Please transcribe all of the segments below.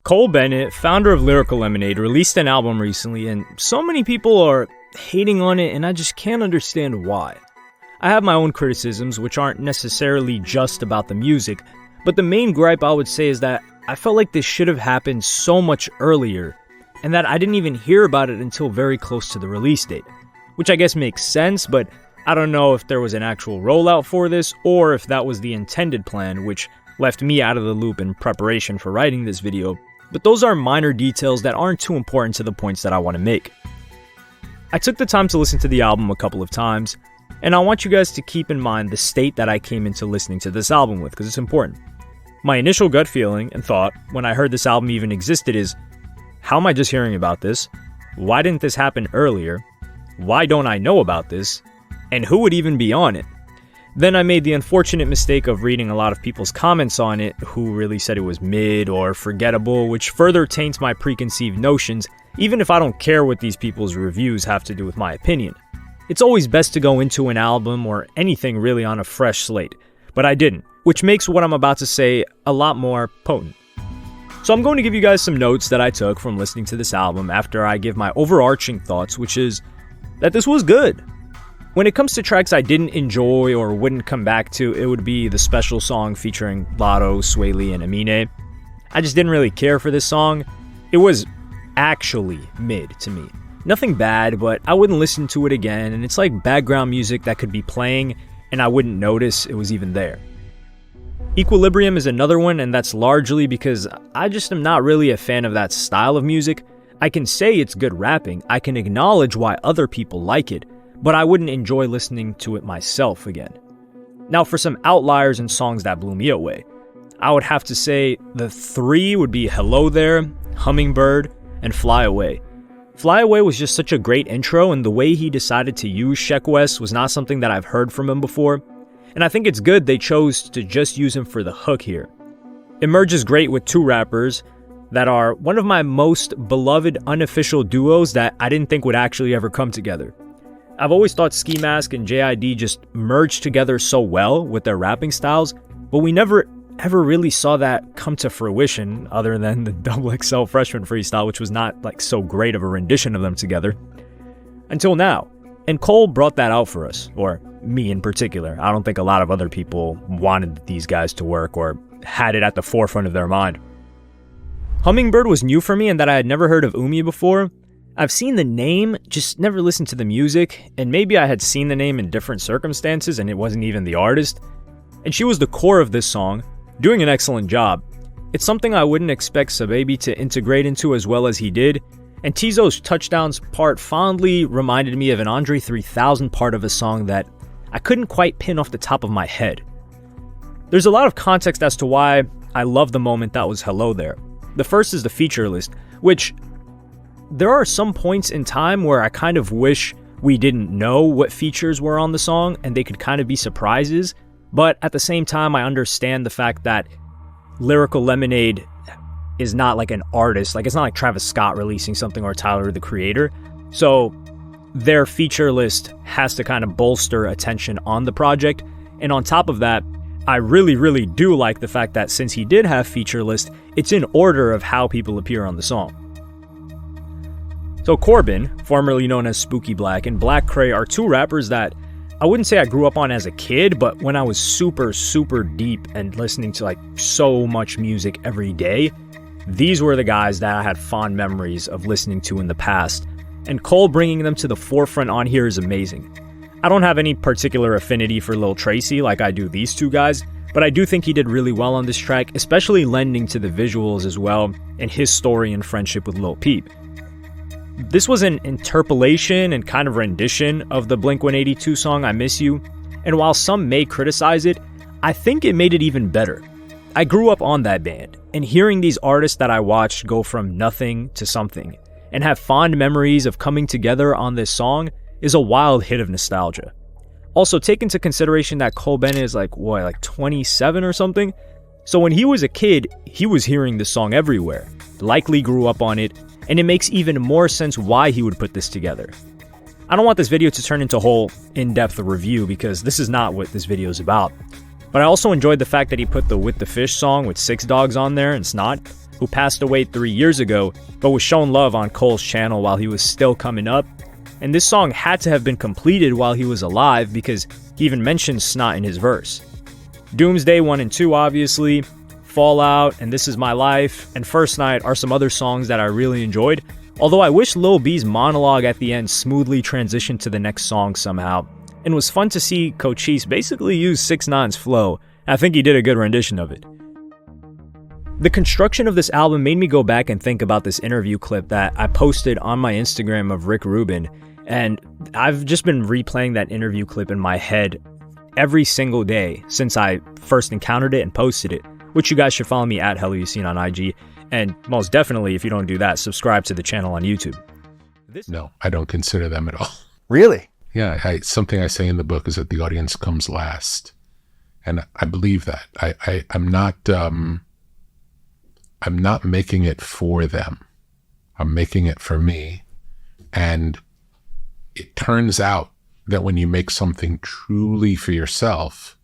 Cole Bennett, founder of Lyrical Lemonade, released an album recently, and so many people are hating on it, and I just can't understand why. I have my own criticisms, which aren't necessarily just about the music, but the main gripe I would say is that I felt like this should have happened so much earlier, and that I didn't even hear about it until very close to the release date. Which I guess makes sense, but I don't know if there was an actual rollout for this, or if that was the intended plan, which left me out of the loop in preparation for writing this video. But those are minor details that aren't too important to the points that I want to make. I took the time to listen to the album a couple of times, and I want you guys to keep in mind the state that I came into listening to this album with, because it's important. My initial gut feeling and thought when I heard this album even existed is, how am I just hearing about this? Why didn't this happen earlier? Why don't I know about this? And who would even be on it? Then I made the unfortunate mistake of reading a lot of people's comments on it who really said it was mid or forgettable, which further taints my preconceived notions, even if I don't care what these people's reviews have to do with my opinion. It's always best to go into an album or anything really on a fresh slate, but I didn't, which makes what I'm about to say a lot more potent. So I'm going to give you guys some notes that I took from listening to this album after I give my overarching thoughts, which is that this was good. When it comes to tracks I didn't enjoy or wouldn't come back to, it would be the special song featuring Lotto, Sway Lee, and Amine. I just didn't really care for this song. It was actually mid to me. Nothing bad, but I wouldn't listen to it again, and it's like background music that could be playing and I wouldn't notice it was even there. Equilibrium is another one, and that's largely because I just am not really a fan of that style of music. I can say it's good rapping, I can acknowledge why other people like it, but I wouldn't enjoy listening to it myself again. Now for some outliers and songs that blew me away, I would have to say the three would be Hello There, Hummingbird, and Fly Away. Fly Away was just such a great intro, and the way he decided to use Sheck West was not something that I've heard from him before, and I think it's good they chose to just use him for the hook here. It merges great with two rappers that are one of my most beloved unofficial duos that I didn't think would actually ever come together. I've always thought Ski Mask and JID just merged together so well with their rapping styles, but we never ever really saw that come to fruition other than the XXL Freshman freestyle, which was not like so great of a rendition of them together until now. And Cole brought that out for us, or me in particular. I don't think a lot of other people wanted these guys to work or had it at the forefront of their mind. Hummingbird was new for me in that I had never heard of Umi before. I've seen the name, just never listened to the music, and maybe I had seen the name in different circumstances and it wasn't even the artist. And she was the core of this song, doing an excellent job. It's something I wouldn't expect Sababy to integrate into as well as he did, and Tizo's touchdowns part fondly reminded me of an Andre 3000 part of a song that I couldn't quite pin off the top of my head. There's a lot of context as to why I love the moment that was Hello There. The first is the feature list, which there are some points in time where I kind of wish we didn't know what features were on the song and they could kind of be surprises, but at the same time I understand the fact that Lyrical Lemonade is not like an artist, like it's not like Travis Scott releasing something or Tyler the Creator, so their feature list has to kind of bolster attention on the project. And on top of that, I really do like the fact that since he did have feature list, it's in order of how people appear on the song. So Corbin, formerly known as Spooky Black, and Black Cray are two rappers that I wouldn't say I grew up on as a kid, but when I was super deep and listening to like so much music every day, these were the guys that I had fond memories of listening to in the past, and Cole bringing them to the forefront on here is amazing. I don't have any particular affinity for Lil Tracy like I do these two guys, but I do think he did really well on this track, especially lending to the visuals as well and his story and friendship with Lil Peep. This was an interpolation and kind of rendition of the Blink-182 song I Miss You, and while some may criticize it, I think it made it even better. I grew up on that band, and hearing these artists that I watched go from nothing to something, and have fond memories of coming together on this song is a wild hit of nostalgia. Also, take into consideration that Cole Bennett is like 27 or something? So when he was a kid, he was hearing this song everywhere, likely grew up on it, and it makes even more sense why he would put this together. I don't want this video to turn into a whole in-depth review because this is not what this video is about. But I also enjoyed the fact that he put the With the Fish song with Six Dogs on there and Snot. who passed away 3 years ago, but was shown love on Cole's channel while he was still coming up. And this song had to have been completed while he was alive because he even mentions snot in his verse. Doomsday 1 and 2, obviously, Fallout, and This Is My Life, and First Night are some other songs that I really enjoyed, although I wish Lil B's monologue at the end smoothly transitioned to the next song somehow. And it was fun to see Cochise basically use 6ix9ine's flow. I think he did a good rendition of it. The construction of this album made me go back and think about this interview clip that I posted on my Instagram of Rick Rubin, and I've just been replaying that interview clip in my head every single day since I first encountered it and posted it, which you guys should follow me at helloyassine on IG, and most definitely, if you don't do that, subscribe to the channel on YouTube. No, I don't consider them at all. Really? Yeah, something I say in the book is that the audience comes last, and I believe that. I'm not making it for them. I'm making it for me. And it turns out that when you make something truly for yourself,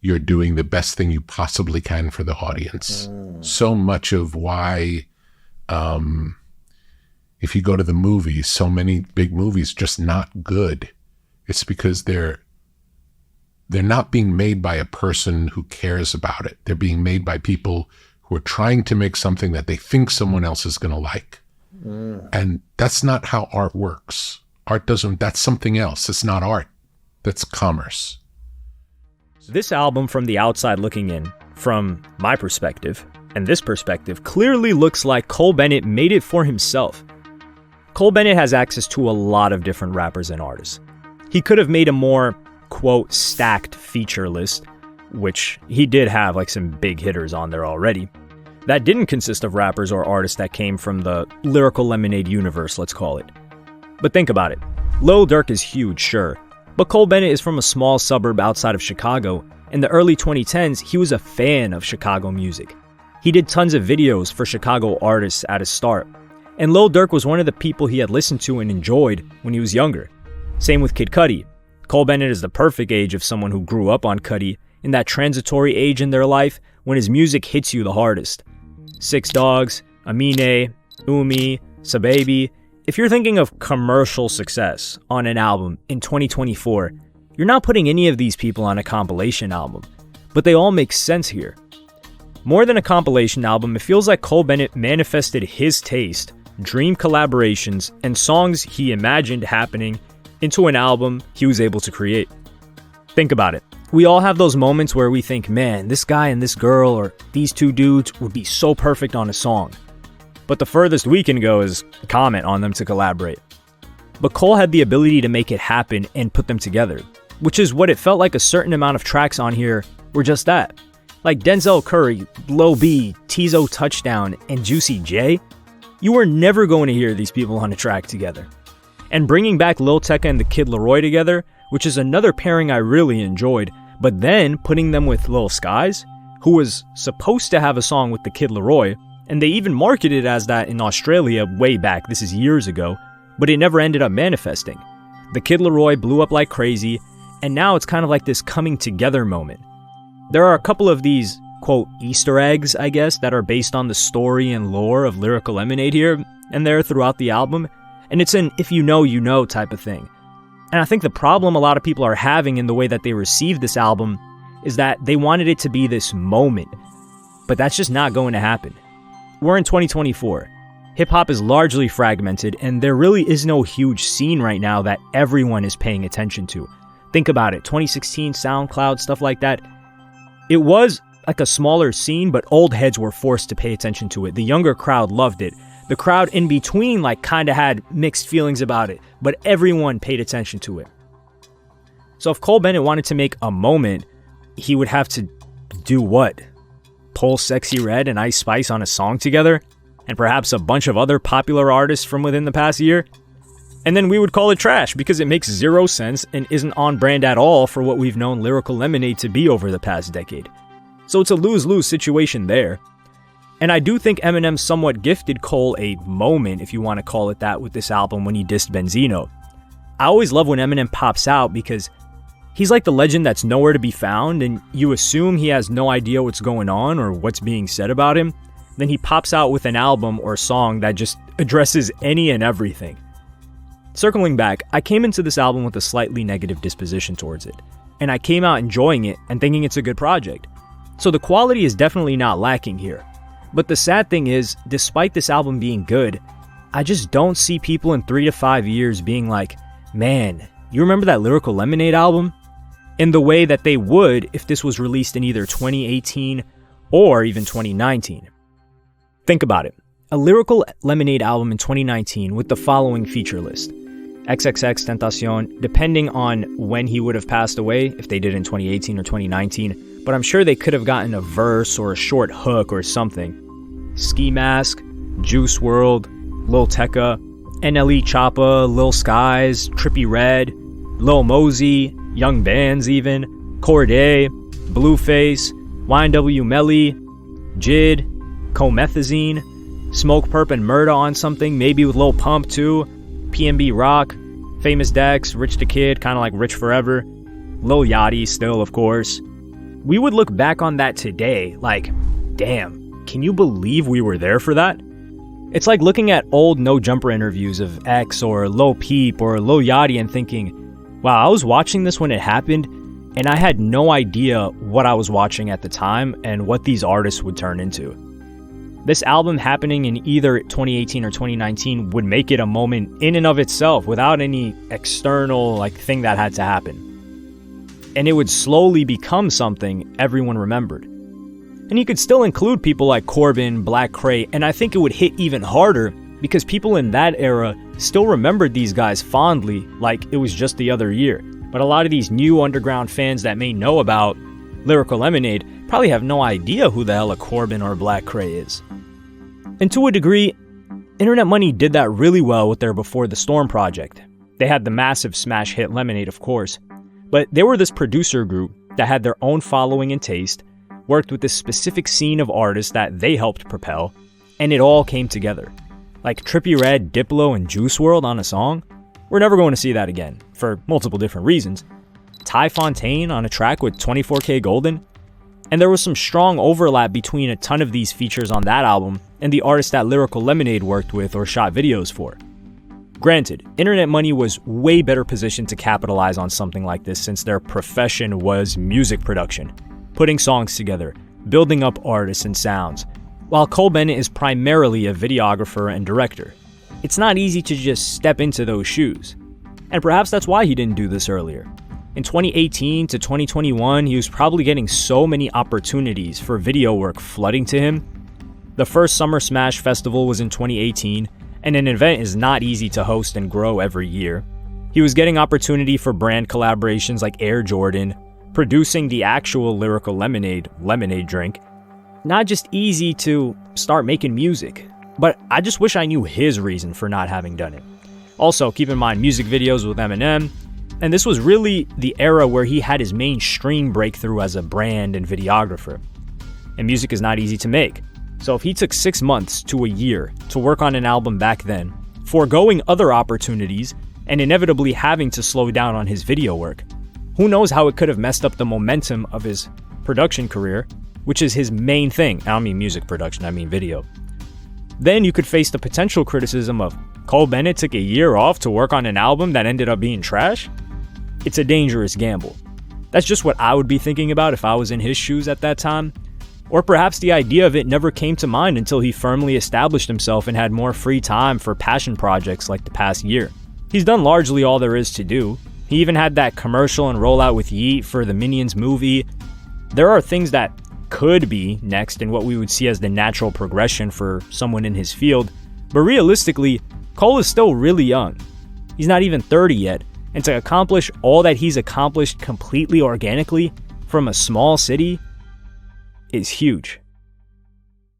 you're doing the best thing you possibly can for the audience. So much of why, if you go to the movies, so many big movies just not good. It's because they're not being made by a person who cares about it. They're being made by people who are trying to make something that they think someone else is going to like. And that's not how art works. That's something else. It's not art. That's commerce. This album, from the outside looking in, from my perspective, and this perspective, clearly looks like Cole Bennett made it for himself. Cole Bennett has access to a lot of different rappers and artists. He could have made a more, quote, stacked feature list, which he did have like some big hitters on there already, that didn't consist of rappers or artists that came from the Lyrical Lemonade universe, let's call it. But think about it. Lil Durk is huge, sure, but Cole Bennett is from a small suburb outside of Chicago. In the early 2010s, he was a fan of Chicago music. He did tons of videos for Chicago artists at his start, and Lil Durk was one of the people he had listened to and enjoyed when he was younger. Same with Kid Cudi. Cole Bennett is the perfect age of someone who grew up on Cudi, in that transitory age in their life when his music hits you the hardest. Six Dogs, Amine, Umi, Sababy. If you're thinking of commercial success on an album in 2024, you're not putting any of these people on a compilation album, but they all make sense here. More than a compilation album, it feels like Cole Bennett manifested his taste, dream collaborations, and songs he imagined happening into an album he was able to create. Think about it. We all have those moments where we think, man, this guy and this girl or these two dudes would be so perfect on a song. But the furthest we can go is comment on them to collaborate. But Cole had the ability to make it happen and put them together, which is what it felt like. A certain amount of tracks on here were just that. Like Denzel Curry, Lil B, Tizo Touchdown, and Juicy J. You were never going to hear these people on a track together. And bringing back Lil Tecca and the Kid Laroi together, which is another pairing I really enjoyed, but then putting them with Lil Skies, who was supposed to have a song with the Kid Laroi, and they even marketed it as that in Australia way back, this is years ago, but it never ended up manifesting. The Kid Laroi blew up like crazy, and now it's kind of like this coming together moment. There are a couple of these, quote, Easter eggs, I guess, that are based on the story and lore of Lyrical Lemonade here and there throughout the album, and it's an if you know type of thing. And I think the problem a lot of people are having in the way that they receive this album is that they wanted it to be this moment, but that's just not going to happen. We're in 2024. Hip-hop is largely fragmented, and there really is no huge scene right now that everyone is paying attention to. Think about it, 2016, SoundCloud, stuff like that. It was like a smaller scene, but old heads were forced to pay attention to it. The younger crowd loved it. The crowd in between kind of had mixed feelings about it, but everyone paid attention to it. So if Cole Bennett wanted to make a moment, he would have to do what? Pull Sexy Red and Ice Spice on a song together, and perhaps a bunch of other popular artists from within the past year? And then we would call it trash because it makes zero sense and isn't on brand at all for what we've known Lyrical Lemonade to be over the past decade. So it's a lose-lose situation there. And I do think Eminem somewhat gifted Cole a moment, if you want to call it that, with this album when he dissed Benzino. I always love when Eminem pops out because he's like the legend that's nowhere to be found, and you assume he has no idea what's going on or what's being said about him. then he pops out with an album or song that just addresses any and everything. Circling back, I came into this album with a slightly negative disposition towards it, and I came out enjoying it and thinking it's a good project. So the quality is definitely not lacking here. But the sad thing is, despite this album being good, I just don't see people in 3 to 5 years being like, man, you remember that Lyrical Lemonade album? In the way that they would if this was released in either 2018 or even 2019. Think about it. A Lyrical Lemonade album in 2019 with the following feature list. XXXTentacion, depending on when he would have passed away, if they did in 2018 or 2019, but I'm sure they could have gotten a verse or a short hook or something. Ski Mask, Juice WRLD, Lil Tecca, NLE Choppa, Lil Skies, Trippie Redd, Lil Mosey, Young Bands even, Cordae, Blueface, YNW Melly, Jid, Comethazine, Smoke Perp and Murda on something, maybe with Lil Pump too, PNB Rock, Famous Dex, Rich the Kid, kind of like Rich Forever, Lil Yachty still, of course. We would look back on that today like, damn, can you believe we were there for that? It's like looking at old No Jumper interviews of X or Lil Peep or Lil Yachty and thinking, wow, I was watching this when it happened and I had no idea what I was watching at the time and what these artists would turn into. This album happening in either 2018 or 2019 would make it a moment in and of itself without any external thing that had to happen. And it would slowly become something everyone remembered. And you could still include people like Corbin, Black Crate, and I think it would hit even harder because people in that era still remembered these guys fondly like it was just the other year. But a lot of these new underground fans that may know about Lyrical Lemonade probably have no idea who the hell a Corbin or Black Crate is. And to a degree, Internet Money did that really well with their Before the Storm project. They had the massive smash hit Lemonade, of course, but they were this producer group that had their own following and taste, worked with this specific scene of artists that they helped propel, and it all came together. Like Trippie Redd, Diplo, and Juice WRLD on a song? We're never going to see that again, for multiple different reasons. Ty Fontaine on a track with 24K Golden? And there was some strong overlap between a ton of these features on that album and the artists that Lyrical Lemonade worked with or shot videos for. Granted, Internet Money was way better positioned to capitalize on something like this since their profession was music production, putting songs together, building up artists and sounds, while Cole Bennett is primarily a videographer and director. It's not easy to just step into those shoes. And perhaps that's why he didn't do this earlier. In 2018 to 2021, he was probably getting so many opportunities for video work flooding to him. The first Summer Smash Festival was in 2018, and an event is not easy to host and grow every year. He was getting opportunity for brand collaborations like Air Jordan, producing the actual Lyrical Lemonade drink. Not just easy to start making music, but I just wish I knew his reason for not having done it. Also, keep in mind music videos with Eminem, and this was really the era where he had his mainstream breakthrough as a brand and videographer. And music is not easy to make. So if he took 6 months to a year to work on an album back then, foregoing other opportunities and inevitably having to slow down on his video work, who knows how it could have messed up the momentum of his production career, which is his main thing. I don't mean music production, I mean video. Then you could face the potential criticism of Cole Bennett took a year off to work on an album that ended up being trash. It's a dangerous gamble. That's just what I would be thinking about if I was in his shoes at that time. Or perhaps the idea of it never came to mind until he firmly established himself and had more free time for passion projects like the past year. He's done largely all there is to do. He even had that commercial and rollout with Yeet for the Minions movie. There are things that could be next and what we would see as the natural progression for someone in his field. But realistically, Cole is still really young. He's not even 30 yet. And to accomplish all that he's accomplished completely organically from a small city is huge.